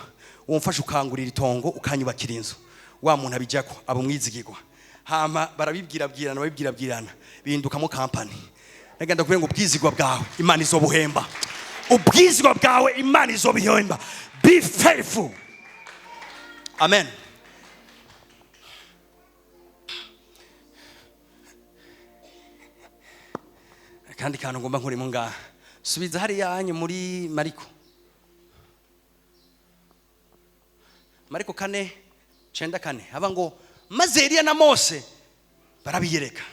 uwo mfasha ukangurira itongo ukanyubakira inzu, wa muntu abijako abo umwizigirwa. Hama barabibwirabwirana bihindukamo company. Nagenda kubera ngo ubwizigwa bwawe Imana izobuhemba, ubwizigwa bwawe Imana izobihemba. Be faithful. Amen. Kandi kantu ngomba nkurimo ngaha, subiza hari yanyu muri Mariko 4:9 haba ngo maze Eliya na Mose barabiyereka.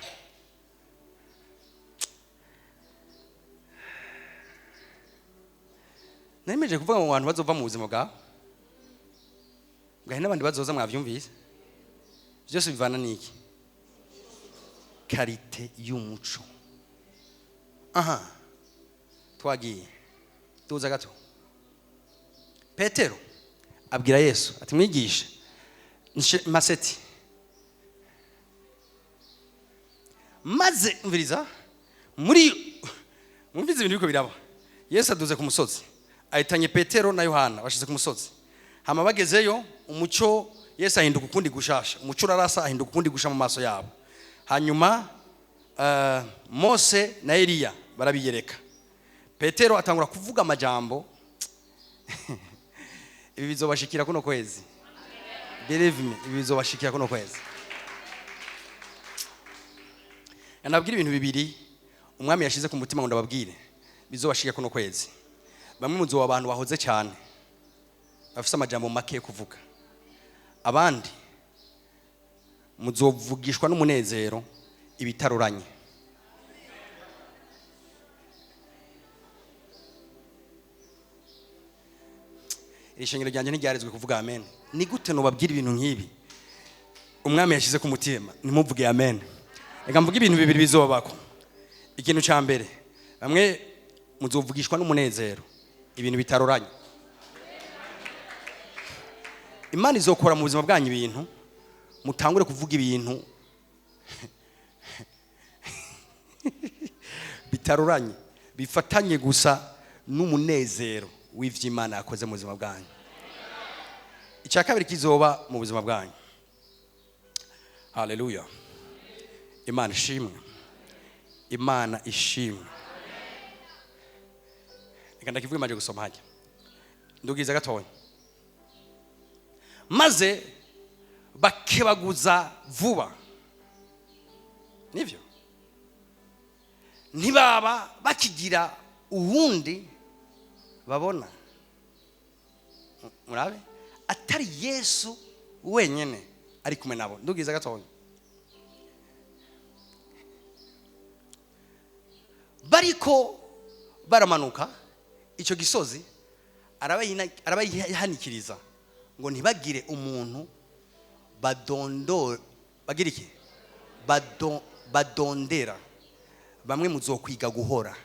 Nemeje kuvuga ngo abantu bazova mu buzima bwawe, ngahe n'abandi bazoza mwavyumvise. Byose bivana niki? Karite y'umuco. Aha, twagiye tuza gato. Petero abwira Yesu ati mwigisha maseti, maze mviriza mwumvize ibintu biko biraba. Yesu aduze ku musozi, ahitanye Petero na Yohana bashize ku musozi. Hama bagezeyo umuco Yesu ahinduka ukundi gushasha, umuco urarasa ahinduka ukundi gusha mu maso yabo. Hanyuma Mose na Eliya barabiyereka. Petero atangura kuvuga amajambo ibi bizobashikira kuno kwezi. Believe me, ibi bizobashikira kuno kwezi. Yanabwira ibintu bibiri umwami yashize ku mutima ngo ndababwire bizobashikira kuno kwezi. Bamwe muzo abantu bahoze cyane bafise amajambo make kuvuga, abandi muzovugishwa n'umunezero ibitaruranye. Ishengero ryanje ntiryarezwe kuvuga amen. Ni gute no babwira ibintu nk'ibi umwami yashize ku mutima nimuvuge amen? Reka mvuge ibintu bibiri bizobako. Ikintu ca mbere, bamwe muzovugishwa n'umunezero ibintu bitaruranye. Imana izokora mu buzima bwanyu ibintu mutangure kuvuga ibintu bitaruranye, bifatanye gusa n'umunezero w'ivy'Imana yakoze mu buzima bwanyu. Icya kabiri kizoba mu buzima bwanyu. Haleluya. Imana ishimwe. Imana ishimwe. Reka ndakivuge maje gusoma hajya. Ndugiza gatoya. Maze bakebaguza vuba. Nivyo. Ntibaba bakigira uwundi babona. Murabe atari Yesu wenyene ari kumwe nabo. Ndugiza gatoya. Bariko baramanuka icyo gisozi arabayihanikiriza ngo ntibagire umuntu bagira iki badondera. Bamwe muzokwiga guhora.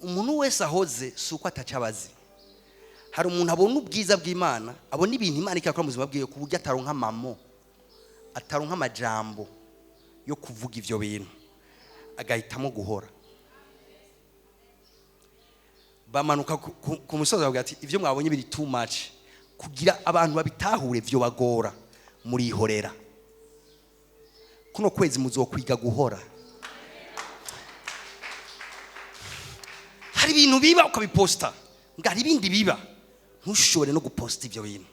Umuntu wese ahoze suko atacabazi. Hari umuntu abona ubwiza bw'Imana, abona ibintu Imana ikakora mu buzima bwiwe ku buryo ataronka mamo, ataronka amajambo yo kuvuga ivyo bintu, agahitamo guhora. Bamanuka ku musozi bavuga ati ivyo mwabonye biri too much, kugira abantu babitahure vyo bagora muri ihorera. Kuno kwezi muzokwiga guhora. Hari ibintu biba ukabiposta, ngari ibindi biba ntushobore no guposta ivyo bintu.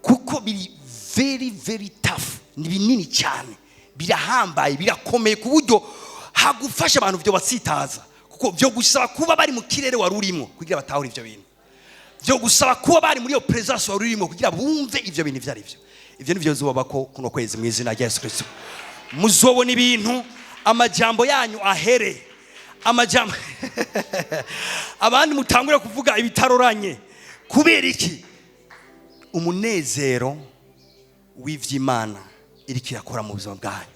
kuko biri very very tough, ni binini cyane, birahambaye, birakomeye ku buryo hagufasha abantu byo batsitaza, kuko byo gusaba kuba bari mu kirere wari urimo kugira batahura ivyo bintu, byo gusaba kuba bari muri iyo presence wari urimo kugira bumve ivyo bintu vyari byo. Ivyo nivyo zobako kuno kwezi mu izina rya Yesu Kristo. Muzobona ibintu, amajambo yanyu ahere, amajambo abandi mutangura kuvuga ibitaroranye. Kubera iki? Umunezero w'ivy'Imana iriko irakora mu buzima bwanyu.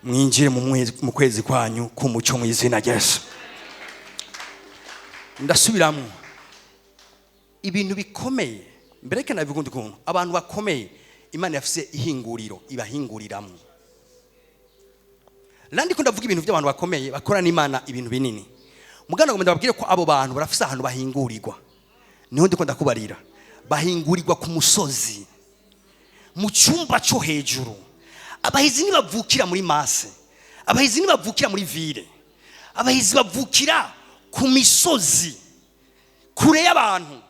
Mwinjire mu kwezi kwanyu k'umuco mu izina rya Yesu. Ndasubiramwo, ibintu bikomeye mbere kana bigundi kuntu abantu bakomeye Imana yafise ihinguriro ibahinguriramwo. Landi kunda vuga ibintu by'abantu bakomeye bakora n'Imana ibintu binini. Mugana ngo ndababwire ko abo bantu barafise ahantu bahingurirwa. Niho ndiko ndakubarira. Bahingurirwa ku musozi, mu cyumba cyo hejuru. Abahizi nibavukira muri mase, abahizi nibavukira muri ville, abahizi bavukira ku misozi kure y'abantu.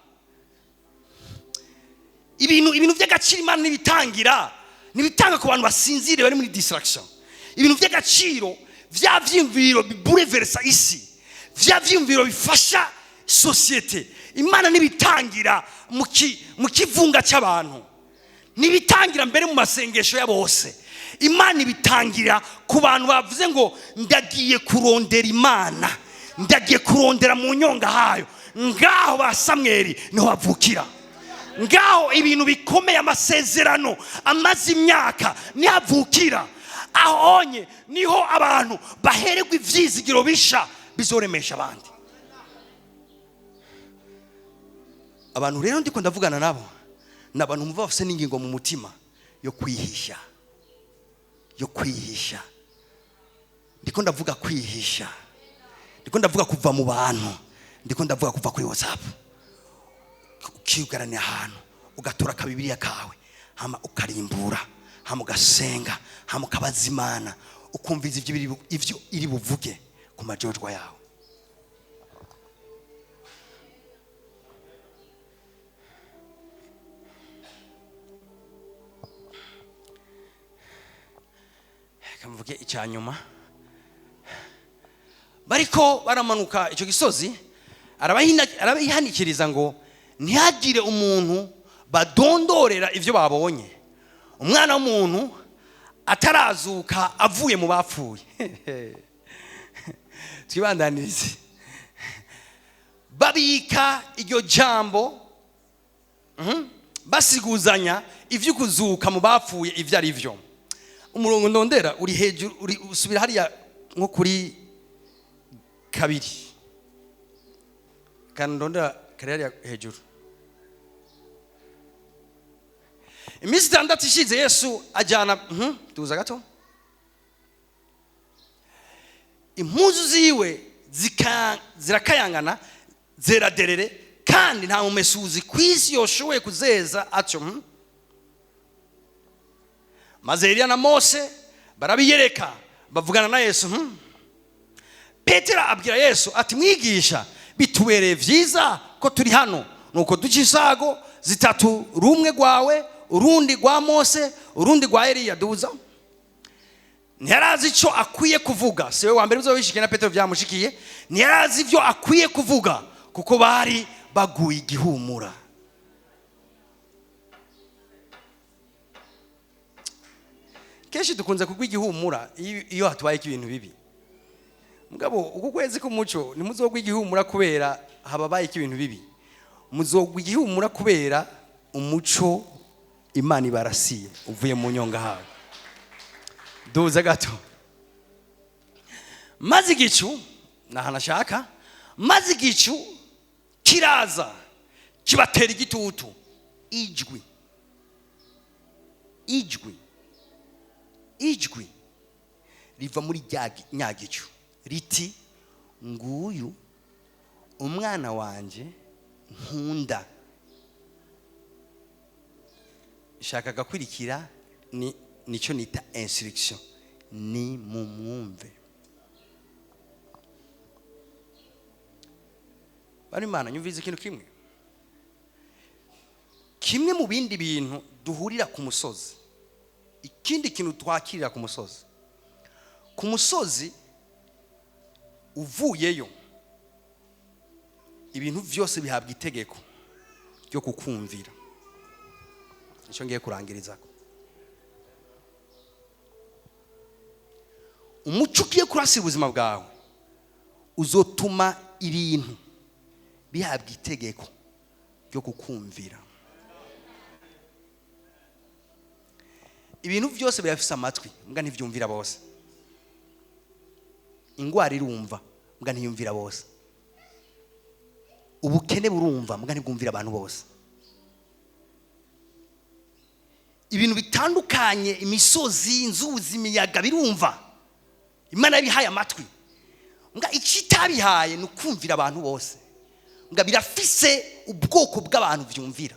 Ibintu by'agaciro Imana nibitanga ku bantu basinzire bari muri distraction. Ibintu by'agaciro vya vyimviro bibureversa isi, vya vyimviro bifasha societe, Imana nibitangira mu kivunga cy'abantu, nibitangira mbere mu masengesho ya bose. Imana ibitangira ku bantu bavuze ngo ndagiye kurondera Imana, ndagiye kurondera mu nyonga hayo. Ngaho ba Samweli niho bavukira, ngaho ibintu bikomeye, amasezerano amaze imyaka nihavukira. Ahonye niho abantu bahererwa ivyizigiro bisha bizoremesha abandi. Abantu rero ndiko ndavugana nabo n'abantu muva bafise n'ingingo mu mutima yo kwihisha, ndiko ndavuga kwihisha, ndiko ndavuga kuva mu bantu, ndiko ndavuga kuva kuri WhatsApp, ukigarana ahantu ugatora ka Bibiliya kawe, hama ukarimbura, hama ugasenga, hama ukabaza Imana, ukumviza ivyo iri buvuge ku majorwa yawe. Kamvuge icyanyuma, bariko baramanuka icyo gisozi, arabayihanikiriza ngo ntihagire umuntu badondorera ivyo babonye. Umwana w'umuntu atarazuka avuye mu bapfuye. Twibandanirize. Babika iryo jambo, basiguzanya ivyo kuzuka mu bapfuye ivyo ari vyo. Umurongo ndondera uri hejuru, uri usubira hariya nko kuri 2 kandi ndondera kare hariya hejuru. Iminsi 6 ishize Yesu ajyana tuza gato, impuzu ziwe zirakayangana zeraderere, kandi nta mumesuzi kwisi yoshoboye kuzeza atyo. Maze Eliya na Mose barabiyereka, bavugana na Yesu. Petero abwira Yesu ati mwigisha, bitubereye vyiza ko turi hano, nuko duca isago 3, rumwe rwawe, urundi rwa Mose, urundi rwa Eliya. Duza ntiyarazi icyo akwiye kuvuga. Siwe wa mbere uzobishike na Petero byamushikiye. Ntiyarazi ivyo akwiye kuvuga kuko bari baguye igihumura. Kenshi dukunze kugwa igihumura iyo hatubaye ibintu bibi. Mugabo uko kwezi k'umuco nimuzogwa igihumura kubera hababaye ibintu bibi. Muzogwa igihumura kubera umuco Imana ibarasiye uvuye mu nyonga hawe. Duza gato. Maze igicu nahanashaka, maze igicu kiraza kibatera igitutu. Ijwi riva muri nyagicu riti nguyu umwana wanje nkunda. Shaka gakurikira nico nita instruction, ni mumwumve. Bari Imana nyumvize ikintu kimwe. kimwe mu bindi bintu duhurira ku musozi, ikindi kintu twakirira ku musozi uvuyeyo ibintu byose bihabwa itegeko ryo kukumvira. Icyo ngiye kurangiriza ko umuco ugiye kurasira ubuzima bwawe uzotuma ibintu bihabwa itegeko ryo kukumvira. Ibintu byose birafise amatwi mbwa ntivyumvira bose. Ingwara irumva mbwa ntiyumvira bose. Ubukene burumva mbwa ntibwumvira abantu bose. Ibintu bitandukanye, imisozi, inzuzi, imiyaga birumva. Imana yabihaye amatwi. Mbwa ikitabihaye nukumvira abantu bose. Mbwa birafise ubwoko bw'abantu vyumvira.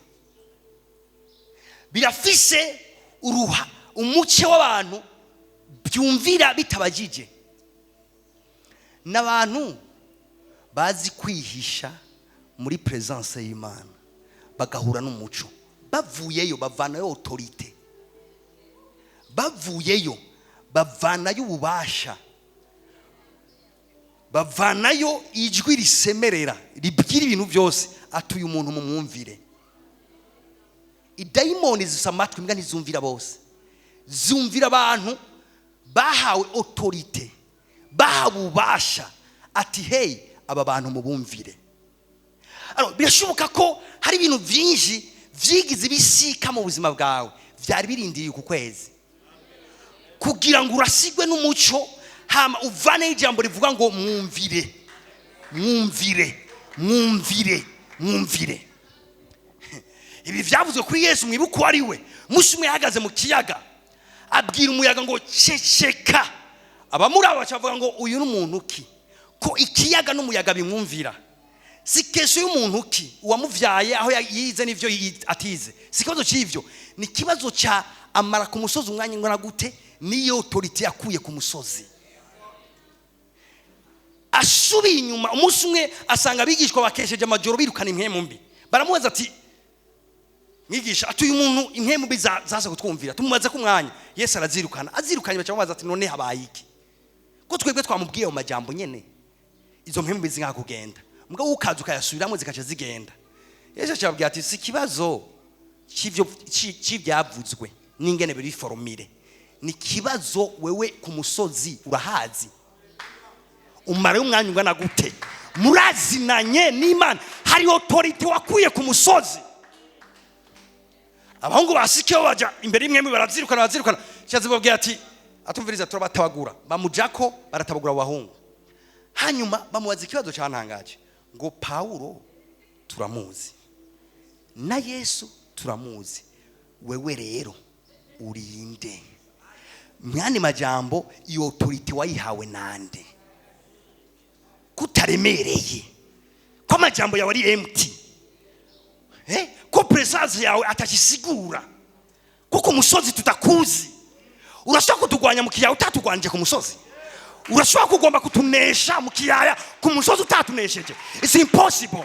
Birafise uruha umuce w'abantu byumvira bitabajije. N'abantu bazi kwihisha muri presence y'Imana bagahura n'umuco, bavuyeyo bavanayo autorité, bavuyeyo bavanayo ububasha, bavanayo ijwi risemerera ribwira ibintu byose atuye umuntu mu mwumvire. Idayimoni zisa amatwi mbwa ntizumvira bose, zumvira abantu bahawe autorité, bahawe ububasha ati hey aba bantu mubumvire. Alors birashoboka ko hari ibintu byinshi vyigize bisika mu buzima bwawe vyari birindiriye ku kwezi kugira ngo urasigwe n'umuco, hama uvane ijambo rivuga ngo mwumvire, mwumvire, mwumvire, mwumvire. Ibi vyavuzwe kuri Yesu mwibuko ari we. Musi umwe yahagaze mu kiyaga abwira umuyaga ngo ceceka. Abamuraba bacavuga ngo uyu n'umuntu ki ko ikiyaga n'umuyaga bimwumvira. Si kesho y'umuntu ki uwamuvyaye aho yize n'ivyo atize. Si kibazo c'ivyo, ni kibazo ca amara ku musozi umwanya ngana gute niyo autorité yakuye ku musozi. Asubiye inyuma umunsi umwe asanga abigishwa bakesheje amajoro birukana impwemu mbi. Baramubaza ati mwigisha atuye umuntu impwemu mbi zaza kutwumvira. Tumubaza ku mwanya Yesu arazirukana. Azirukanye baca bamubaza ati none habaye iki? Ko twebwe twamubwiye mu majambo nyene izo mpwemu mbi zinga kugenda. Mbwa ukaza ukayasubiramo zikaca zigenda. Yesu cyabwiye ati si kibazo cy'ivyavuzwe n'ingene biri formire. Ni kibazo wewe ku musozi urahazi. Umare umwanya ungana gute? Murazinanye n'Imana. Hari autorité wakuye ku musozi. Abahungu basikeho baja imbere y'imwembe barazirukana. Cyaze babwiye ati atumviriza turabatabagura. Bamujako baratabagura abahungu. Hanyuma bamubaza ikibazo cyantangaje ngo Paulo turamuzi na Yesu turamuzi, wewe rero urinde? Myani majambo iyo autorité wayihawe nande? Kutaremereye ko majambo yawe ari empty, ko presence yawe atakisigura, kuko umusozi tutakuzi. Urashaka kutugwanya mu kiyaya utatugwanje ku musozi? Urashaka kugomba kutunesha mu kiyaya ku musozi utatunesheje? It's impossible.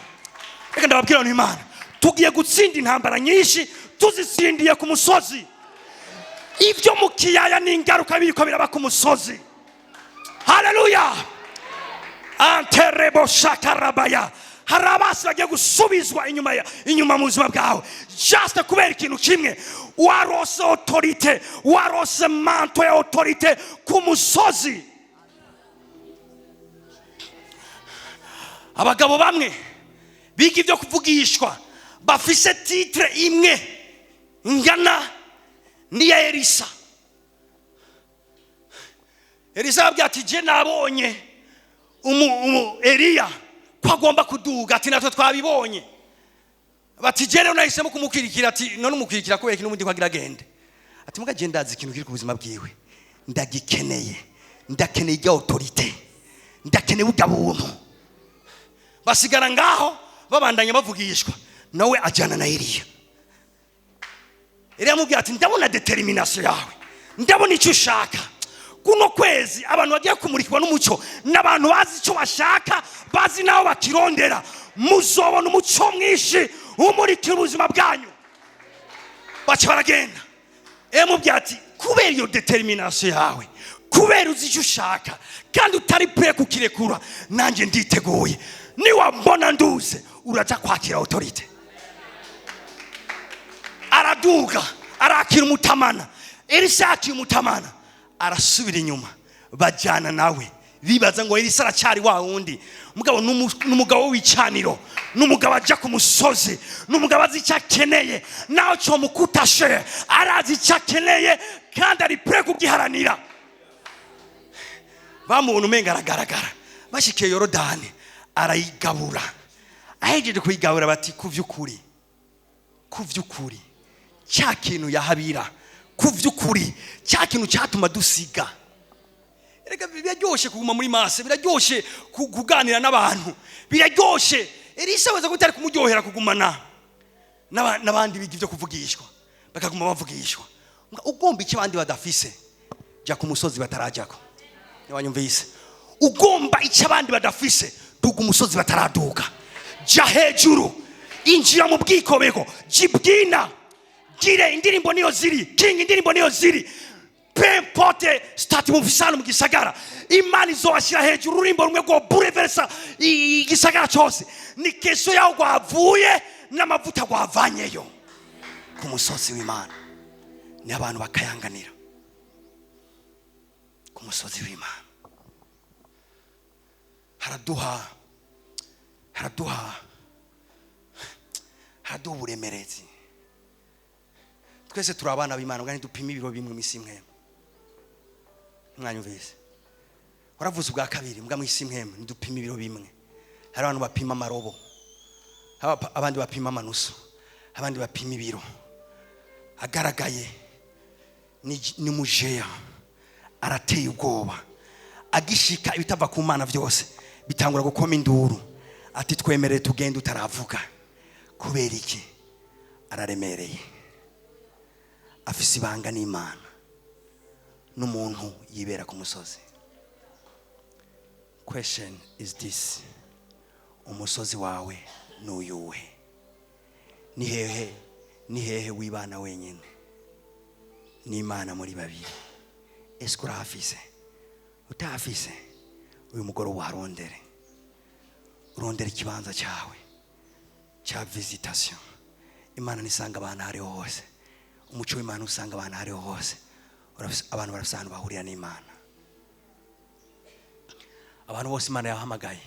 Reka ndababwira n'Imana tugiye gutsinda intambara nyinshi tuzisindiye ku musozi. Ibyo mu kiyaya n'ingaruka biriko biraba ku musozi. Hallelujah. Anterebo shakarabaya. Harabasi bagiye gusubizwa inyuma mu buzima bwawe just kubera ikintu kimwe, warose autorité, warose manto ya autorité ku musozi. Abagabo bamwe biga ibyo kuvugishwa bafise titre imwe ngana niya Elisa. Elisa abwiye ati je nabonye Eliya ko agomba kuduga, ati natwe twabibonye. Bati je rero nahisemo kumukirikira, ati none umukirikira ko n'ubundi kwagira gende. Ati muga je ndazi ikintu kiri ku buzima bwiwe ndagikeneye, ndakeneye ya autorité, ndakeneye ubuntu. Basigara ngaho babandanya bavugishwa, nawe ajana na Eliya. Eliya amubwira ati ndabona determination yawe, ndabona icyo ushaka. Kuno kwezi abantu bagiye kumurikwa n'umuco n'abantu bazi icyo bashaka, bazi naho bakirondera. Muzobona umuco mwinshi umurikira ubuzima bwanyu. baca baragenda mubwira ati kubera iyo determination yawe, kubera uzi icyo ushaka kandi utari pre kukirekura, nanjye nditeguye, niwambona nduze uraza kwakira autorite. Araduga arakira umutamana, Elisa akira umutamana, arasubira inyuma, bajyana nawe bibaza ngo Elisa aracyari wa wundi mugabo, n'umugabo w'icaniro, n'umugabo ajya ku musozi, n'umugabo azi icyo akeneye, naho cyo mukutashe arazi icyo akeneye kandi ari pre kugiharanira. Bamubona umenga aragaragara, bashikiye Yorodani arayigabura. Ahejeje kuyigabura bati kuvyukuri cya kintu yahabira, kuvyukuri cya kintu cyatuma dusiga. Erega biraryoshe kuguma muri mase, biraryoshe kuganira n'abantu, biraryoshe. Elisa waza gutari kumuryohera kugumana n'abandi biga ibyo kuvugishwa, bakaguma bavugishwa. Ugomba icyo abandi badafise, jya ku musozi batarajyako. Wanyumvise? Ugomba icyo abandi badafise, duga umusozi bataraduka. Jya hejuru, injira mu bwikobeko, jibwina, gire indirimbo niyo ziri, king indirimbo niyo ziri. Pempote stati mufisano mu gisagara, imana izobashyira hejuru, ururimbo rumwe rwo bureversa igisagara cyose. Ni keso yaho gwavuye n'amavuta gwavanyeyo ku musozi w'Imana, ni abantu bakayanganira ku musozi w'Imana. haraduha uburemerezi. Twese turi abana b'Imana, ngani dupima ibiro bimwe misi imwe. Mwanyumvise? Waravuze ubwa kabiri, mbwa mwisi imwe ndupima ibiro bimwe. Hari abantu bapima amarobo, abandi bapima amanusu, abandi bapima ibiro. Agaragaye ni mujeya, arateye ubwoba. Agishika ibitava ku Mana byose bitangura gukoma induru, ati twemerere tugende utaravuga. Kubera iki? Araremereye, afise ibanga n'Imana, n'umuntu yibera ku musozi. Question is this: umusozi wawe n'uyuwe? Ni hehe wibana wenyine n'Imana muri babiri? Ese urafise? Utafise? Uyu mugoroba warondere, urondere ikibanza cyawe cya visitation. Imana nisanga abantu hariho hose, umuco w'Imana usanga abantu hariho hose. Abantu barafise ahantu bahurira n'Imana. Abantu bose Imana yahamagaye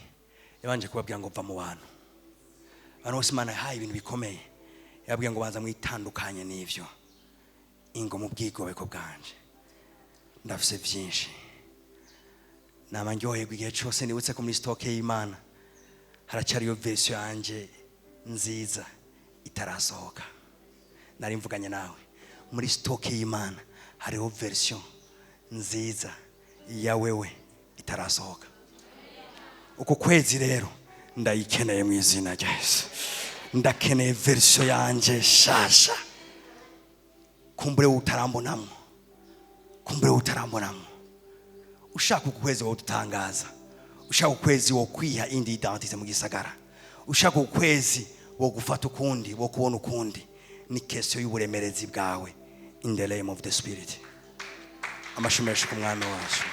yabanje kubabwira ngo va mu bantu. Abantu bose Imana yahaye ibintu bikomeye, yababwira ngo banza mwitandukanye n'ivyo, ingo mu bwigobeko bwanje. Ndafise byinshi, nama ndyoherwa igihe cyose nibutse ko muri stoke y'Imana haracyariyo version yanje nziza itarasohoka. Nari mvuganye nawe, muri stoke y'Imana hariho version nziza ya wewe itarasohoka. Uko kwezi rero ndayikeneye mu izina rya Yesu. Ndakeneye version yanje shasha. Kumbure utarambonamo, ushaka ukwezi wo tutangaza, ushaka ukwezi wo kwiha indi identity mu gisagara, ushaka ukwezi wo gufata ukundi, wo kubona ukundi. Ni kesyo y'uburemerezi bwawe in the name of the Spirit. Amashimesho ku mwami wacu.